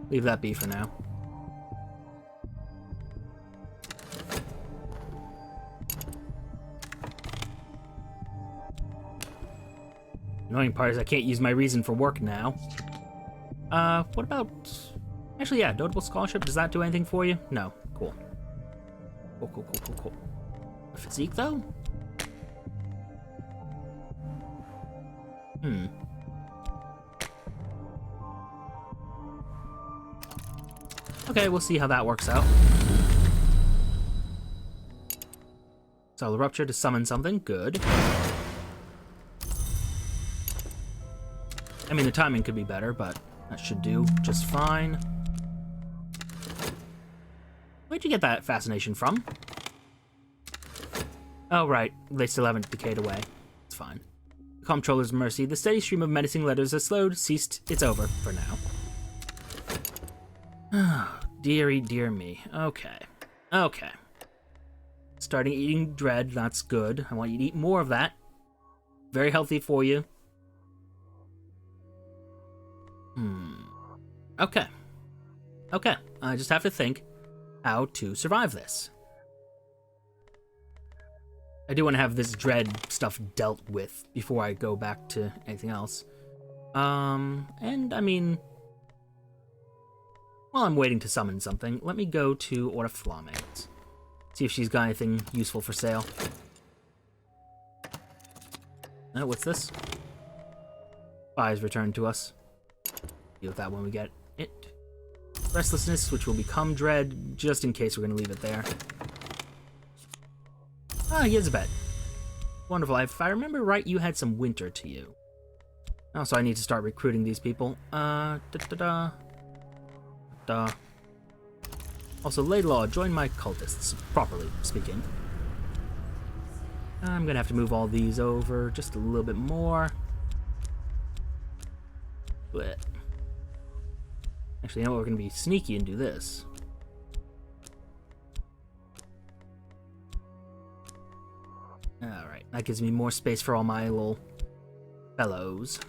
A: Leave that be for now. Annoying part is I can't use my reason for work now. What about... Actually, yeah, notable scholarship. Does that do anything for you? No. Cool. Cool. Physique, though? Okay, we'll see how that works out. So the rupture to summon something. Good. I mean, the timing could be better, but that should do just fine. Where'd you get that fascination from? Oh, right. They still haven't decayed away. It's fine. The Comptroller's mercy. The steady stream of menacing letters has slowed, ceased. It's over for now. Oh, dearie, dear me. Okay. Starting eating dread. That's good. I want you to eat more of that. Very healthy for you. Okay. I just have to think how to survive this. I do want to have this dread stuff dealt with before I go back to anything else. And I mean, while I'm waiting to summon something, let me go to Order Fragments. See if she's got anything useful for sale. What's this? Spies returned to us. Deal with that when we get it. Restlessness, which will become dread, just in case we're going to leave it there. Ah, he has a bed. Wonderful. If I remember right, you had some winter to you. Oh, so I need to start recruiting these people. Also, Laidlaw, join my cultists, properly speaking. I'm going to have to move all these over just a little bit more. But actually, you know what? We're going to be sneaky and do this. Alright, that gives me more space for all my little fellows.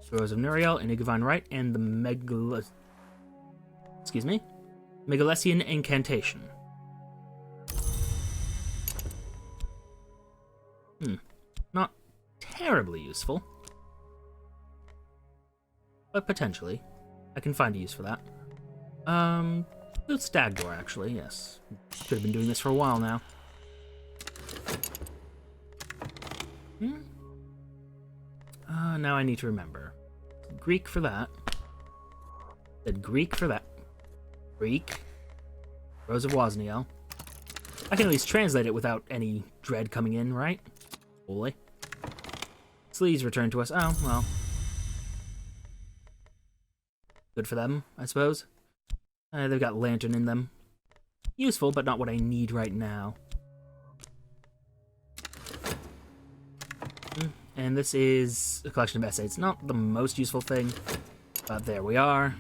A: Rose of Nuriel, Inigavine Right, and the Megalesian Incantation. Not terribly useful. But potentially. I can find a use for that. The Stag Door, actually, yes. Could have been doing this for a while now. Now I need to remember. Greek for that. Said Greek for that. Greek. Rose of Wozniel. I can at least translate it without any dread coming in, right? Holy. Sleeves returned to us. Oh, well. Good for them, I suppose. They've got lantern in them. Useful, but not what I need right now. And this is a collection of essays. Not the most useful thing, but there we are.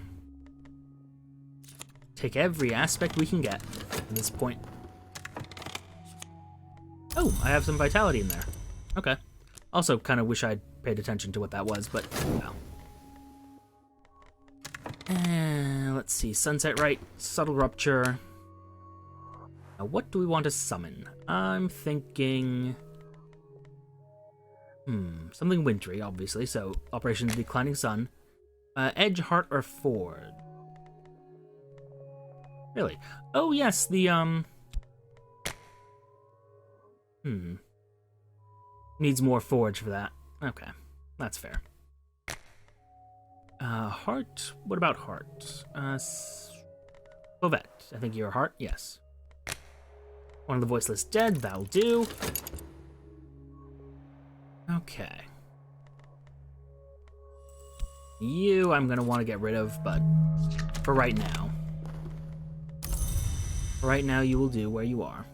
A: Take every aspect we can get at this point. Oh, I have some vitality in there. Okay. Also, kind of wish I'd paid attention to what that was, but well. And let's see. Sunset Rite, Subtle Rupture. Now, what do we want to summon? I'm thinking... something wintry, obviously, so Operation Declining Sun. Edge, Heart, or Ford? Really? Oh, yes, the, Needs more forge for that. Okay, that's fair. Heart? What about Heart? Clovette. I think you're a Heart? Yes. One of the Voiceless Dead, that'll do. Okay. You I'm gonna want to get rid of, but for right now. For right now, you will do where you are.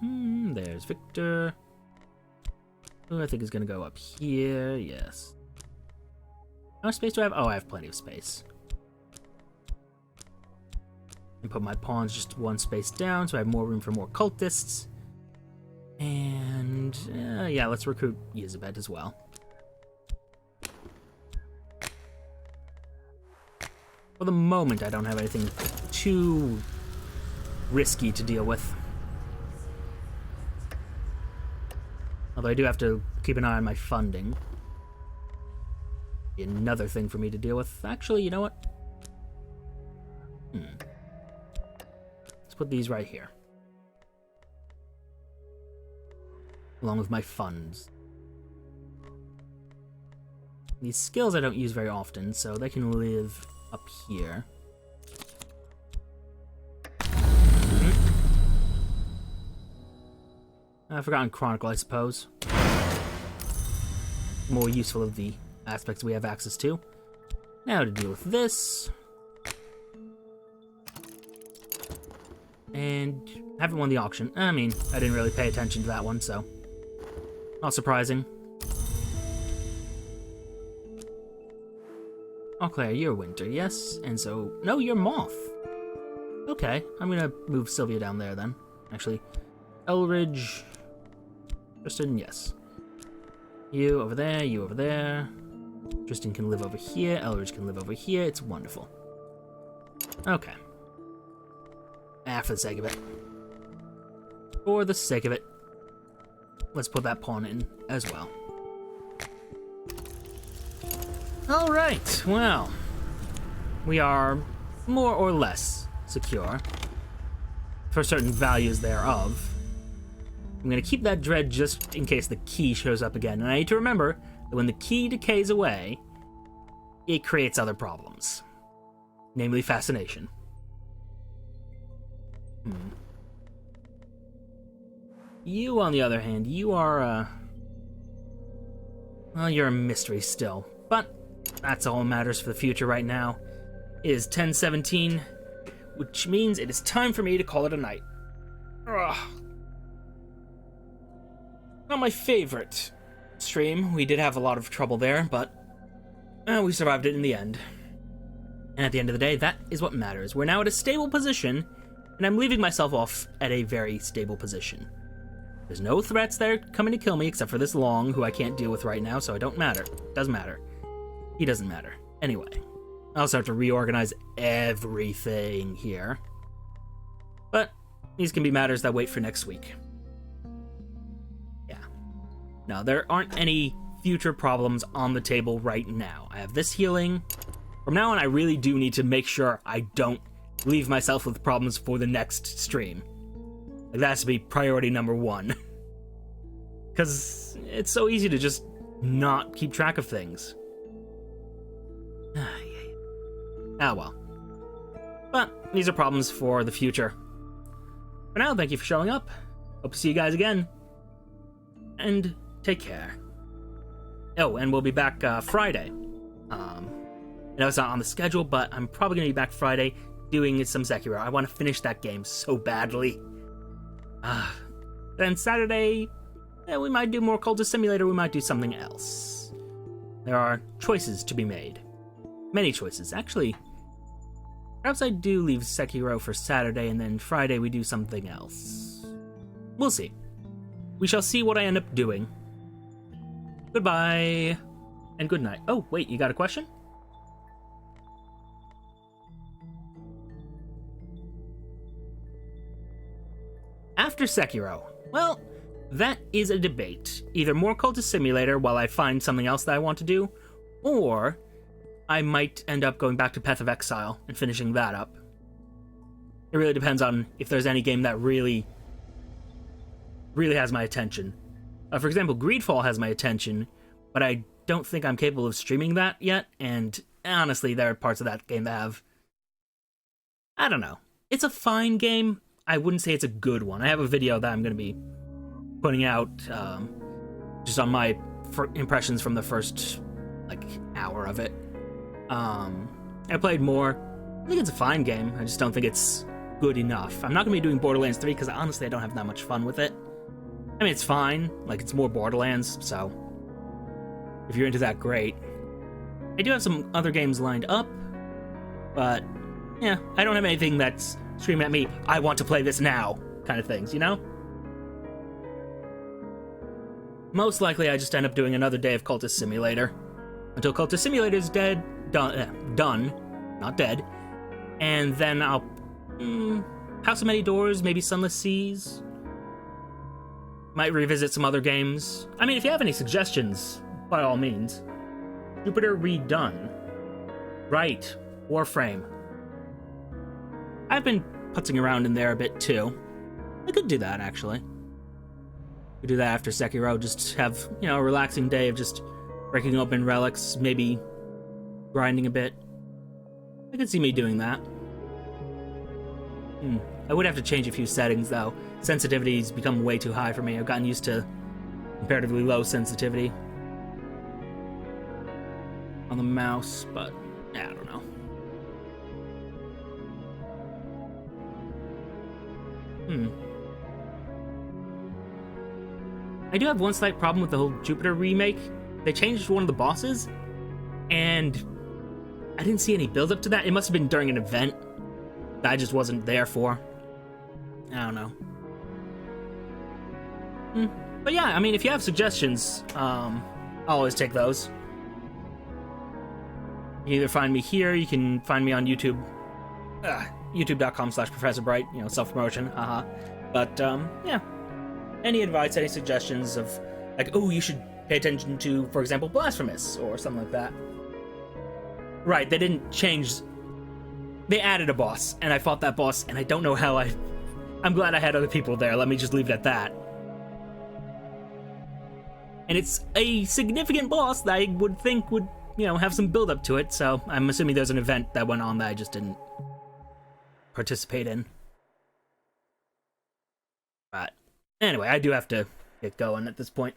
A: There's Victor. Who I think is gonna go up here, yes. How much space do I have? Oh, I have plenty of space. And put my pawns just one space down, so I have more room for more cultists. And, yeah, let's recruit Yizabet as well. For the moment, I don't have anything too risky to deal with. Although I do have to keep an eye on my funding. Be another thing for me to deal with. Actually, you know what? Let's put these right here. Along with my funds. These skills I don't use very often, so they can live up here. Forgotten Chronicle, I suppose. More useful of the aspects we have access to. Now to deal with this. And haven't won the auction. I mean, I didn't really pay attention to that one, so not surprising. Oh, Claire, you're Winter, yes? And so, no, you're Moth. Okay, I'm gonna move Sylvia down there then. Actually, Elridge, Tristan, yes. You over there, you over there. Tristan can live over here, Elridge can live over here. It's wonderful. Okay. For the sake of it. For the sake of it. Let's put that pawn in as well. Alright, well. We are more or less secure. For certain values thereof. I'm gonna keep that dread just in case the key shows up again. And I need to remember that when the key decays away, it creates other problems. Namely fascination. You, on the other hand, you are, well, you're a mystery still. But that's all that matters for the future right now. It is 10:17, which means it is time for me to call it a night. Ugh. Not my favorite stream. We did have a lot of trouble there, but we survived it in the end. And at the end of the day, that is what matters. We're now at a stable position, and I'm leaving myself off at a very stable position. There's no threats that are coming to kill me except for this Long, who I can't deal with right now, so it don't matter. Doesn't matter. He doesn't matter. Anyway, I also have to reorganize everything here. But these can be matters that wait for next week. Yeah. No, there aren't any future problems on the table right now. I have this healing. From now on, I really do need to make sure I don't leave myself with problems for the next stream. Like, that has to be priority number one. Because it's so easy to just not keep track of things. Ah well. But these are problems for the future. For now, thank you for showing up. Hope to see you guys again. And take care. Oh, and we'll be back Friday. I know it's not on the schedule, but I'm probably going to be back Friday doing some Sekiro. I want to finish that game so badly. Then Saturday, we might do more Cultist Simulator, we might do something else. There are choices to be made. Many choices. Actually, perhaps I do leave Sekiro for Saturday, and then Friday we do something else. We'll see. We shall see what I end up doing. Goodbye, and good night. Oh, wait, you got a question? After Sekiro, well, that is a debate. Either more Cultist Simulator while I find something else that I want to do, or I might end up going back to Path of Exile and finishing that up. It really depends on if there's any game that really has my attention. For example, Greedfall has my attention, but I don't think I'm capable of streaming that yet, and honestly, there are parts of that game that have... I don't know. It's a fine game. I wouldn't say it's a good one. I have a video that I'm going to be putting out just on my impressions from the first, hour of it. I played more. I think it's a fine game. I just don't think it's good enough. I'm not going to be doing Borderlands 3 because honestly I don't have that much fun with it. I mean, it's fine. It's more Borderlands, so if you're into that, great. I do have some other games lined up, but yeah, I don't have anything that's screaming at me, I want to play this now, kind of things, you know? Most likely I just end up doing another day of Cultist Simulator. Until Cultist Simulator is done, not dead. And then I'll... House of Many Doors, maybe Sunless Seas. Might revisit some other games. I mean, if you have any suggestions, by all means. Jupiter Redone. Right. Warframe. I've been putzing around in there a bit, too. I could do that, actually. Could do that after Sekiro, just have, a relaxing day of just breaking open relics, maybe grinding a bit. I could see me doing that. I would have to change a few settings, though. Sensitivity's become way too high for me. I've gotten used to comparatively low sensitivity on the mouse, but I don't know. I do have one slight problem with the whole Jupiter remake. They changed one of the bosses, and I didn't see any build-up to that. It must have been during an event that I just wasn't there for. I don't know. But yeah, I mean, if you have suggestions, I'll always take those. You can either find me here, you can find me on YouTube. YouTube.com/ProfessorBright, self-promotion, haha. But, yeah. Any advice, any suggestions of, oh, you should pay attention to, for example, Blasphemous, or something like that. Right, they didn't change... They added a boss, and I fought that boss, and I don't know how I'm glad I had other people there, let me just leave it at that. And it's a significant boss that I would think would, have some build-up to it, so I'm assuming there's an event that went on that I just didn't participate in. But anyway, I do have to get going at this point.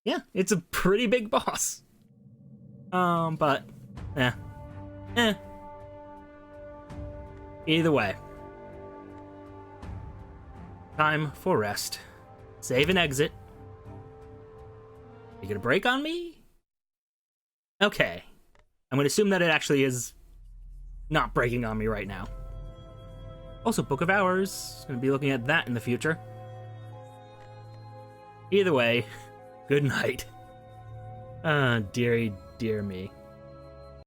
A: Yeah, it's a pretty big boss. But either way, time for rest. Save and exit. You gonna break on me? Okay. I'm gonna assume that it actually is not breaking on me right now. Also, Book of Hours. Gonna be looking at that in the future. Either way, good night. Dearie, dear me.